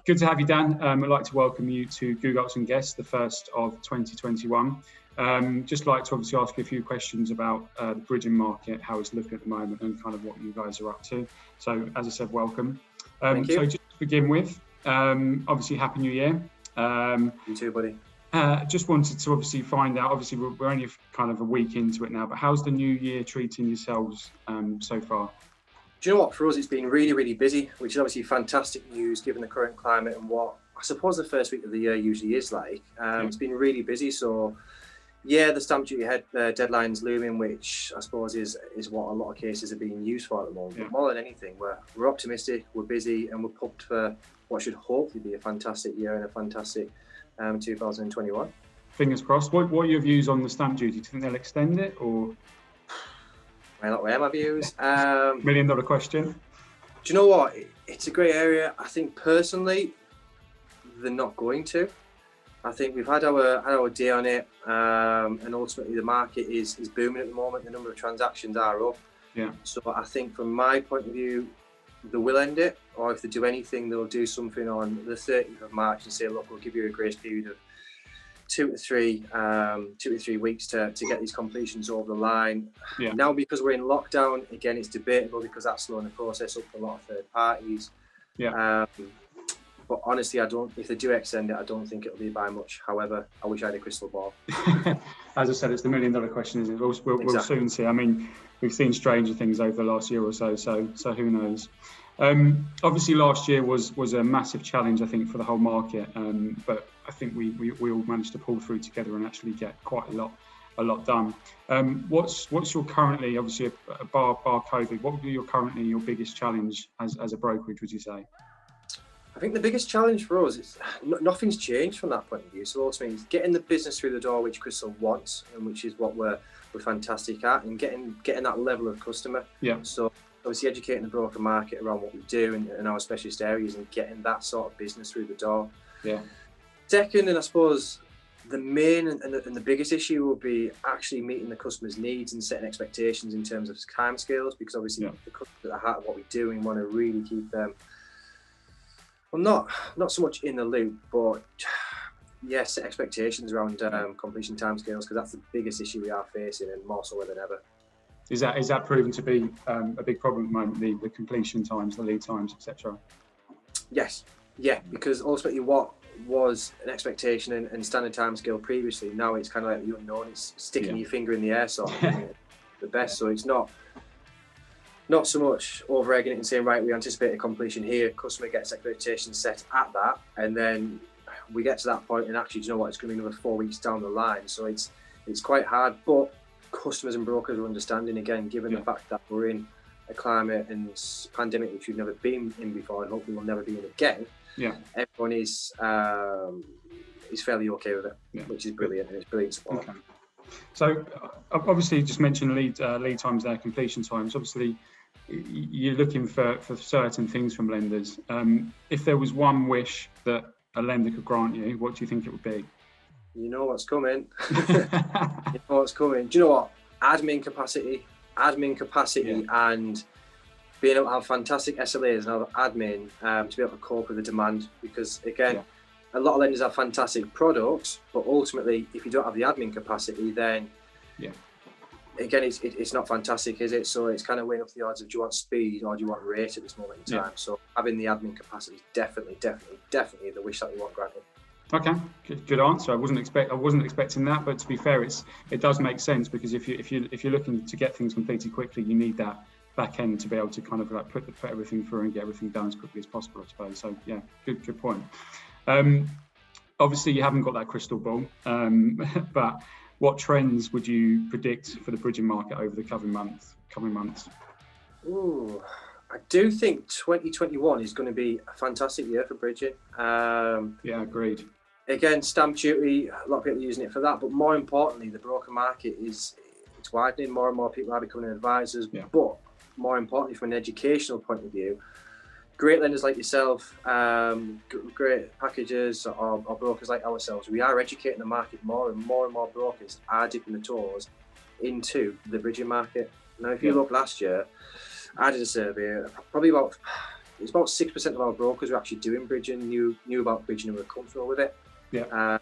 Good to have you, Dan. I'd like to welcome you to Gugolz and Guest, the first of 2021. Just like to obviously ask you a few questions about the bridging market, how it's looking at the moment, and kind of what you guys are up to. So, as I said, welcome. Thank you. So, just to begin with, obviously, Happy New Year. You too, buddy. Just wanted to obviously find out, obviously, we're only kind of a week into it now, but how's the new year treating yourselves so far? Do you know what? For us, it's been really, really busy, which is obviously fantastic news given the current climate and what I suppose the first week of the year usually is like. It's been really busy. So, yeah, the stamp duty deadline's looming, which I suppose is what a lot of cases are being used for at the moment. Yeah. But more than anything, we're optimistic, we're busy, and we're pumped for what should hopefully be a fantastic year and a fantastic 2021. Fingers crossed. What are your views on the stamp duty? Do you think they'll extend it, or? Well, not where my views. $1 million question. Do you know what? It's a great area. I think personally, they're not going to. I think we've had our day on it, and ultimately the market is booming at the moment. The number of transactions are up. Yeah. So I think from my point of view, they will end it, or if they do anything, they'll do something on the 30th of March and say, look, we'll give you a grace period of 2 to 3 weeks to get these completions over the line. Yeah. Now, because we're in lockdown, again, it's debatable because that's slowing the process up for a lot of third parties. Yeah. But honestly, if they do extend it, I don't think it'll be by much. However, I wish I had a crystal ball. As I said, it's the $1 million question, isn't it? We'll soon see. I mean, we've seen stranger things over the last year or so who knows? Obviously, last year was a massive challenge, I think, for the whole market. But I think we all managed to pull through together and actually get quite a lot done. What's your currently, obviously, bar COVID, what would be your biggest challenge as a brokerage, would you say? I think the biggest challenge for us is nothing's changed from that point of view. So ultimately, it's getting the business through the door, which Crystal wants, and which is what we're fantastic at, and getting that level of customer. Yeah. So obviously, educating the broker market around what we do and our specialist areas, and getting that sort of business through the door. Yeah. Second, and I suppose the main and the biggest issue will be actually meeting the customer's needs and setting expectations in terms of timescales, because obviously the customer at the heart of what we do, and we want to really keep them. Well, not so much in the loop, but yes, set expectations around completion timescales, because that's the biggest issue we are facing, and more so than ever. Is that proven to be a big problem at the moment? The completion times, the lead times, etc. Yes, yeah, because ultimately what was an expectation and standard timescale previously, now it's kind of like the unknown. It's sticking your finger in the air, sort of the best. So it's not so much over-egging it and saying, right, we anticipate a completion here, customer gets expectations set at that, and then we get to that point and actually, do you know what, it's going to be another 4 weeks down the line. So it's quite hard, but customers and brokers are understanding, again, given the fact that we're in a climate and pandemic which we've never been in before, and hopefully we'll never be in again. Yeah. Everyone is fairly okay with it, which is brilliant, and it's brilliant support. Okay. So obviously you just mentioned lead times there, completion times. Obviously you're looking for certain things from lenders. If there was one wish that a lender could grant you, what do you think it would be? You know what's coming. You know what's coming. Do you know what? Admin capacity, and being able to have fantastic SLAs and have admin to be able to cope with the demand. Because again, a lot of lenders have fantastic products, but ultimately, if you don't have the admin capacity, then again, it's not fantastic, is it? So it's kind of weighing up the odds of, do you want speed or do you want rate at this moment in time? So having the admin capacity is definitely the wish that we want granted. Okay, good answer. I wasn't expecting that, but to be fair, it does make sense, because if you're looking to get things completed quickly, you need that back end to be able to kind of like put everything through and get everything done as quickly as possible, I suppose. So yeah, good point. Obviously you haven't got that crystal ball, but what trends would you predict for the bridging market over the coming months? Ooh, I do think 2021 is going to be a fantastic year for bridging. Yeah, agreed. Again, stamp duty, a lot of people are using it for that, but more importantly, the broker market it's widening. More and more people are becoming advisors, but more importantly, from an educational point of view, great lenders like yourself, great packages or brokers like ourselves, we are educating the market more, and more brokers are dipping the toes into the bridging market. Now, if you look last year, I did a survey, probably about it's about 6% of our brokers who are actually doing bridging, knew about bridging and were comfortable with it. Yeah.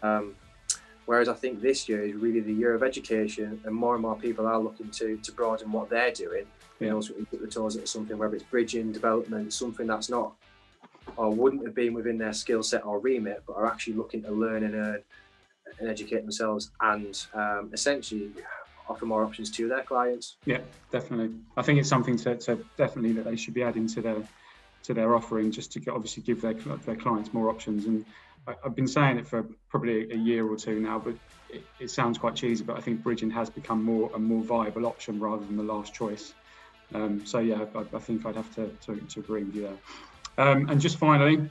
Whereas I think this year is really the year of education, and more people are looking to broaden what they're doing. And also put the toes into something, whether it's bridging, development, something that's not or wouldn't have been within their skill set or remit, but are actually looking to learn and earn and educate themselves, and essentially offer more options to their clients. Yeah, definitely. I think it's something to definitely that they should be adding to their offering, just to obviously give their clients more options. And I've been saying it for probably a year or two now, but it sounds quite cheesy, but I think bridging has become a more viable option rather than the last choice. So yeah, I think I'd have to agree with you there. And just finally,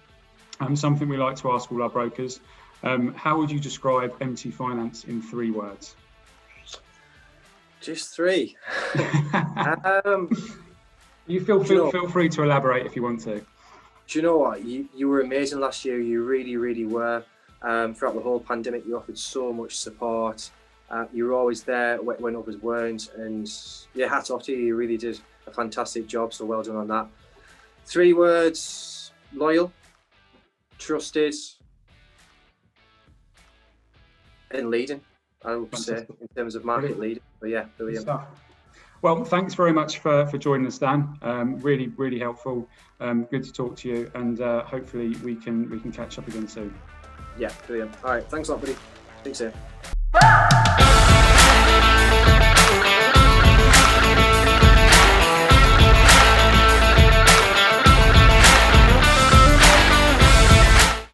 something we like to ask all our brokers: how would you describe MT Finance in 3 words? Just 3. You feel free to elaborate if you want to. Do you know what? You were amazing last year. You really, really were. Throughout the whole pandemic, you offered so much support. You were always there when others weren't. And yeah, hats off to you. You really did a fantastic job. So well done on that. 3 words: loyal, trusted, and leading, I would say, in terms of market leading. But yeah, brilliant. Well, thanks very much for joining us, Dan. Really, really helpful. Good to talk to you, and hopefully we can catch up again soon. Yeah, brilliant. All right, thanks a lot, buddy. Speak soon.